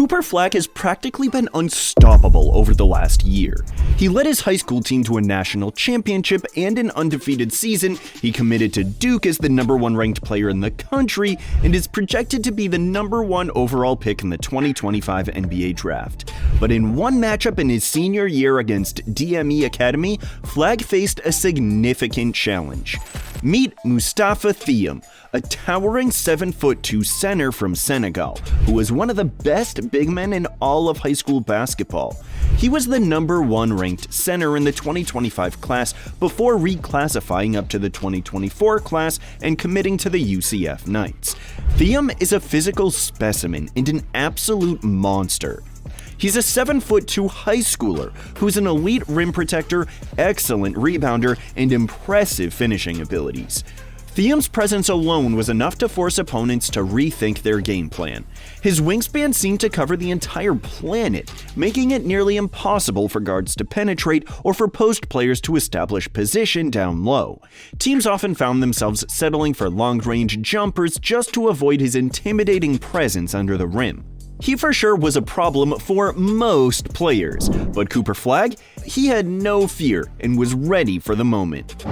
Cooper Flagg has practically been unstoppable over the last year. He led his high school team to a national championship and an undefeated season. He committed to Duke as the #1 ranked player in the country and is projected to be the #1 overall pick in the 2025 NBA draft. But in one matchup in his senior year against DME Academy, Flagg faced a significant challenge. Meet Mustafa Theom, a towering 7'2" center from Senegal, who was one of the best big men in all of high school basketball. He was the #1 ranked center in the 2025 class before reclassifying up to the 2024 class and committing to the UCF Knights. Theom is a physical specimen and an absolute monster. He's a 7'2" high schooler who's an elite rim protector, excellent rebounder, and impressive finishing abilities. Theom's presence alone was enough to force opponents to rethink their game plan. His wingspan seemed to cover the entire planet, making it nearly impossible for guards to penetrate or for post players to establish position down low. Teams often found themselves settling for long-range jumpers just to avoid his intimidating presence under the rim. He for sure was a problem for most players, but Cooper Flagg, he had no fear and was ready for the moment.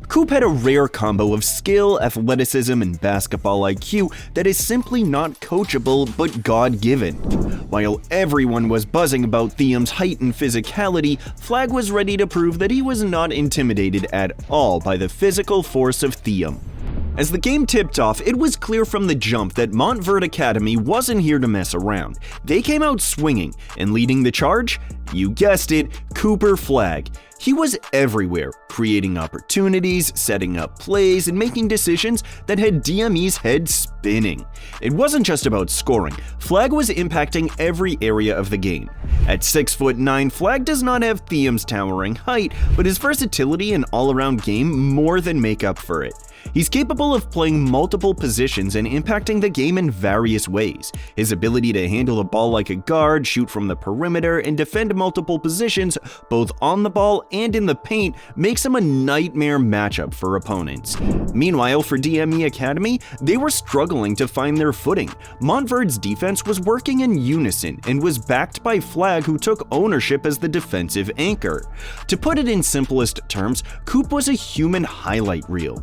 Coop had a rare combo of skill, athleticism, and basketball IQ that is simply not coachable but God-given. While everyone was buzzing about Theom's height and physicality, Flagg was ready to prove that he was not intimidated at all by the physical force of Theom. As the game tipped off, it was clear from the jump that Montverde Academy wasn't here to mess around. They came out swinging, and leading the charge? You guessed it, Cooper Flagg. He was everywhere, creating opportunities, setting up plays, and making decisions that had DME's head spinning. It wasn't just about scoring. Flagg was impacting every area of the game. At 6'9", Flagg does not have Theom's towering height, but his versatility and all-around game more than make up for it. He's capable of playing multiple positions and impacting the game in various ways. His ability to handle the ball like a guard, shoot from the perimeter, and defend multiple positions, both on the ball and in the paint, makes him a nightmare matchup for opponents. Meanwhile, for DME Academy, they were struggling to find their footing. Montverde's defense was working in unison and was backed by Flagg, who took ownership as the defensive anchor. To put it in simplest terms, Coop was a human highlight reel.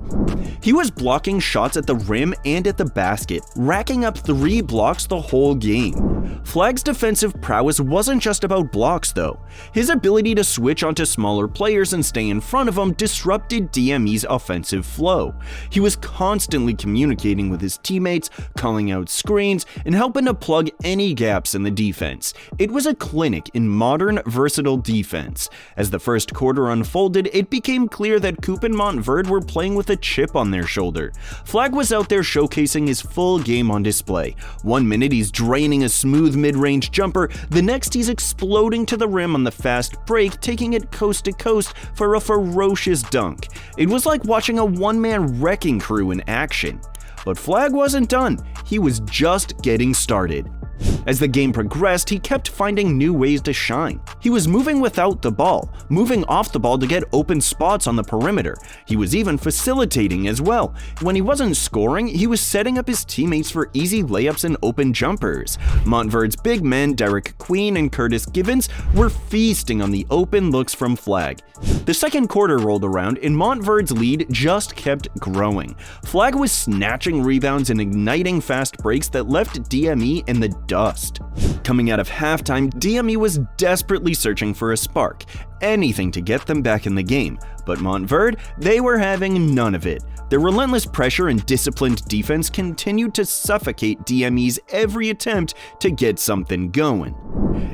He was blocking shots at the rim and at the basket, racking up 3 blocks the whole game. Flagg's defensive prowess wasn't just about blocks though. His ability to switch onto smaller players and stay in front of them disrupted DME's offensive flow. He was constantly communicating with his teammates, calling out screens, and helping to plug any gaps in the defense. It was a clinic in modern, versatile defense. As the first quarter unfolded, it became clear that Coop and Montverde were playing with a chip on their shoulder. Flagg was out there showcasing his full game on display. One minute he's draining a smooth mid-range jumper, the next he's exploding to the rim on the fast break, taking it coast to coast for a ferocious dunk. It was like watching a one-man wrecking crew in action. But Flagg wasn't done, he was just getting started. As the game progressed, he kept finding new ways to shine. He was moving without the ball, moving off the ball to get open spots on the perimeter. He was even facilitating as well. When he wasn't scoring, he was setting up his teammates for easy layups and open jumpers. Montverde's big men, Derek Queen and Curtis Givens, were feasting on the open looks from Flagg. The second quarter rolled around and Montverde's lead just kept growing. Flagg was snatching rebounds and igniting fast breaks that left DME in the dust. Coming out of halftime, DME was desperately searching for a spark, anything to get them back in the game, but Montverde, they were having none of it. Their relentless pressure and disciplined defense continued to suffocate DME's every attempt to get something going.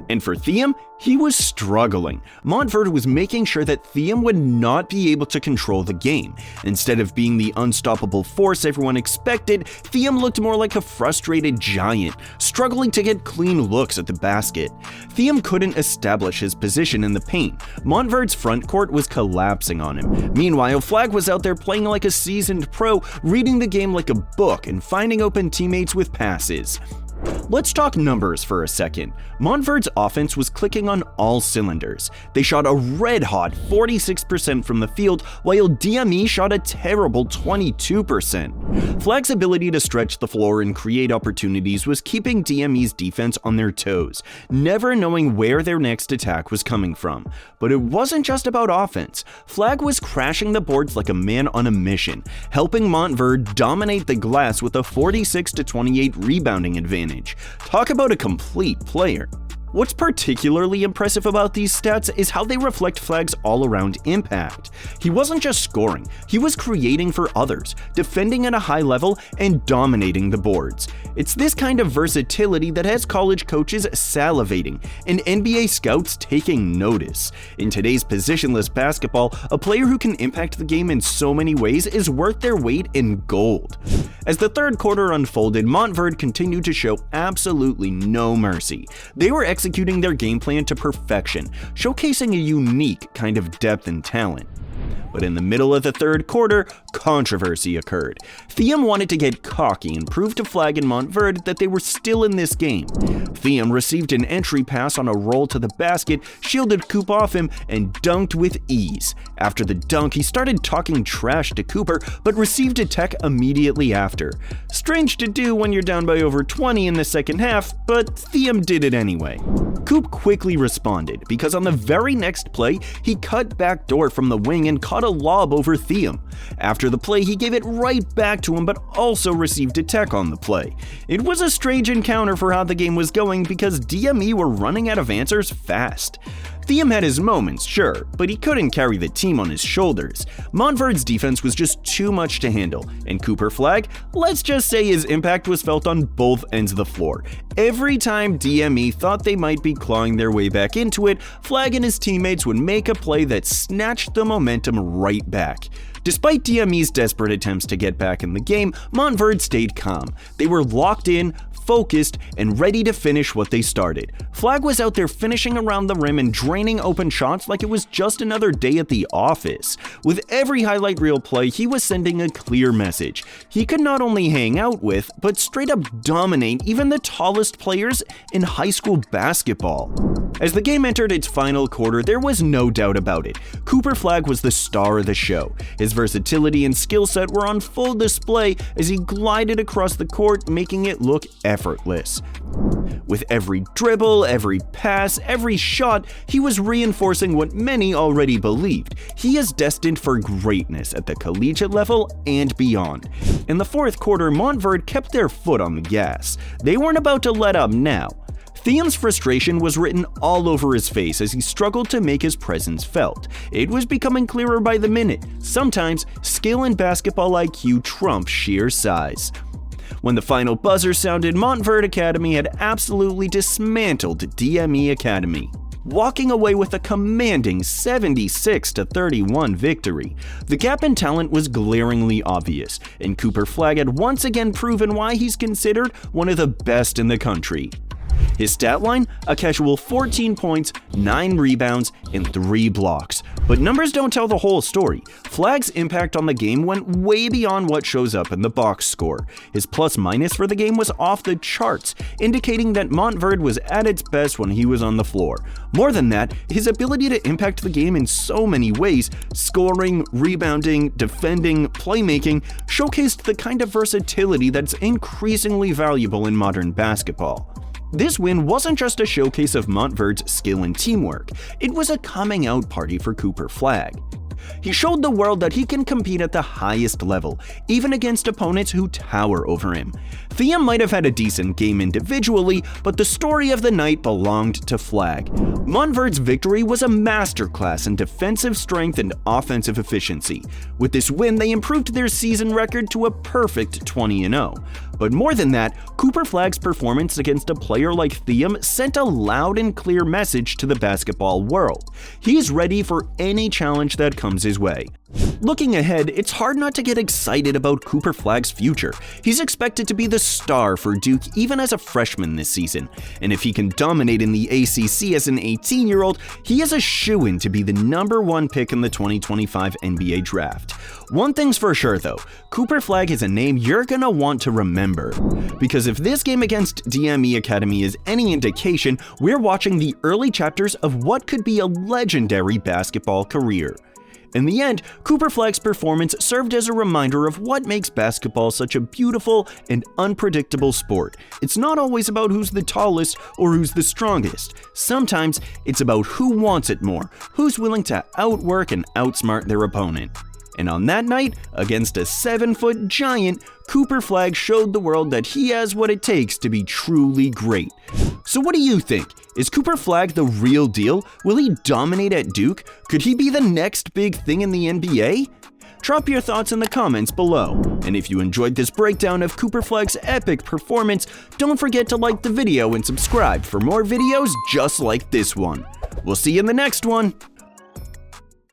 And for Theom, he was struggling. Montverde was making sure that Theom would not be able to control the game. Instead of being the unstoppable force everyone expected, Theom looked more like a frustrated giant, struggling to get clean looks at the basket. Theom couldn't establish his position in the paint. Montverde's front court was collapsing on him. Meanwhile, Flagg was out there playing like a seasoned pro, reading the game like a book and finding open teammates with passes. Let's talk numbers for a second. Montverd's offense was clicking on all cylinders. They shot a red-hot 46% from the field, while DME shot a terrible 22%. Flagg's ability to stretch the floor and create opportunities was keeping DME's defense on their toes, never knowing where their next attack was coming from. But it wasn't just about offense. Flagg was crashing the boards like a man on a mission, helping Montverd dominate the glass with a 46-28 rebounding advantage. Talk about a complete player. What's particularly impressive about these stats is how they reflect Flagg's all-around impact. He wasn't just scoring, he was creating for others, defending at a high level, and dominating the boards. It's this kind of versatility that has college coaches salivating and NBA scouts taking notice. In today's positionless basketball, a player who can impact the game in so many ways is worth their weight in gold. As the third quarter unfolded, Montverd continued to show absolutely no mercy. They were executing their game plan to perfection, showcasing a unique kind of depth and talent. But in the middle of the third quarter, controversy occurred. Theom wanted to get cocky and prove to Flagg and Montverd that they were still in this game. Theom received an entry pass on a roll to the basket, shielded Coop off him, and dunked with ease. After the dunk, he started talking trash to Cooper, but received a tech immediately after. Strange to do when you're down by over 20 in the second half, but Theom did it anyway. Coop quickly responded, because on the very next play, he cut backdoor from the wing and caught a lob over Theom. After the play, he gave it right back to him, but also received a tech on the play. It was a strange encounter for how the game was going because DME were running out of answers fast. Theom had his moments, sure, but he couldn't carry the team on his shoulders. Montverd's defense was just too much to handle, and Cooper Flagg, let's just say his impact was felt on both ends of the floor. Every time DME thought they might be clawing their way back into it, Flagg and his teammates would make a play that snatched the momentum right back. Despite DME's desperate attempts to get back in the game, Montverd stayed calm. They were locked in, focused, and ready to finish what they started. Flagg was out there finishing around the rim and draining open shots like it was just another day at the office. With every highlight reel play, he was sending a clear message. He could not only hang out with, but straight up dominate even the tallest players in high school basketball. As the game entered its final quarter, there was no doubt about it. Cooper Flagg was the star of the show. His versatility and skill set were on full display as he glided across the court, making it look effortless. With every dribble, every pass, every shot, he was reinforcing what many already believed. He is destined for greatness at the collegiate level and beyond. In the fourth quarter, Montverd kept their foot on the gas. They weren't about to let up now. Theom's frustration was written all over his face as he struggled to make his presence felt. It was becoming clearer by the minute. Sometimes, skill and basketball IQ trump sheer size. When the final buzzer sounded, Montverd Academy had absolutely dismantled DME Academy, walking away with a commanding 76-31 victory. The gap in talent was glaringly obvious, and Cooper Flagg had once again proven why he's considered one of the best in the country. His stat line? A casual 14 points, 9 rebounds, and 3 blocks. But numbers don't tell the whole story. Flagg's impact on the game went way beyond what shows up in the box score. His plus-minus for the game was off the charts, indicating that Montverd was at its best when he was on the floor. More than that, his ability to impact the game in so many ways, scoring, rebounding, defending, playmaking, showcased the kind of versatility that's increasingly valuable in modern basketball. This win wasn't just a showcase of Montverd's skill and teamwork, it was a coming out party for Cooper Flagg. He showed the world that he can compete at the highest level, even against opponents who tower over him. Theom might have had a decent game individually, but the story of the night belonged to Flagg. Montverd's victory was a masterclass in defensive strength and offensive efficiency. With this win, they improved their season record to a perfect 20-0. But more than that, Cooper Flagg's performance against a player like Theom sent a loud and clear message to the basketball world. He's ready for any challenge that comes his way. Looking ahead, it's hard not to get excited about Cooper Flagg's future. He's expected to be the star for Duke even as a freshman this season, and if he can dominate in the ACC as an 18-year-old, he is a shoo-in to be the #1 pick in the 2025 NBA draft. One thing's for sure though, Cooper Flagg is a name you're gonna want to remember. Because if this game against DME Academy is any indication, we're watching the early chapters of what could be a legendary basketball career. In the end, Cooper Flagg's performance served as a reminder of what makes basketball such a beautiful and unpredictable sport. It's not always about who's the tallest or who's the strongest. Sometimes it's about who wants it more, who's willing to outwork and outsmart their opponent. And on that night, against a 7-foot giant, Cooper Flagg showed the world that he has what it takes to be truly great. So what do you think? Is Cooper Flagg the real deal? Will he dominate at Duke? Could he be the next big thing in the NBA? Drop your thoughts in the comments below. And if you enjoyed this breakdown of Cooper Flagg's epic performance, don't forget to like the video and subscribe for more videos just like this one. We'll see you in the next one.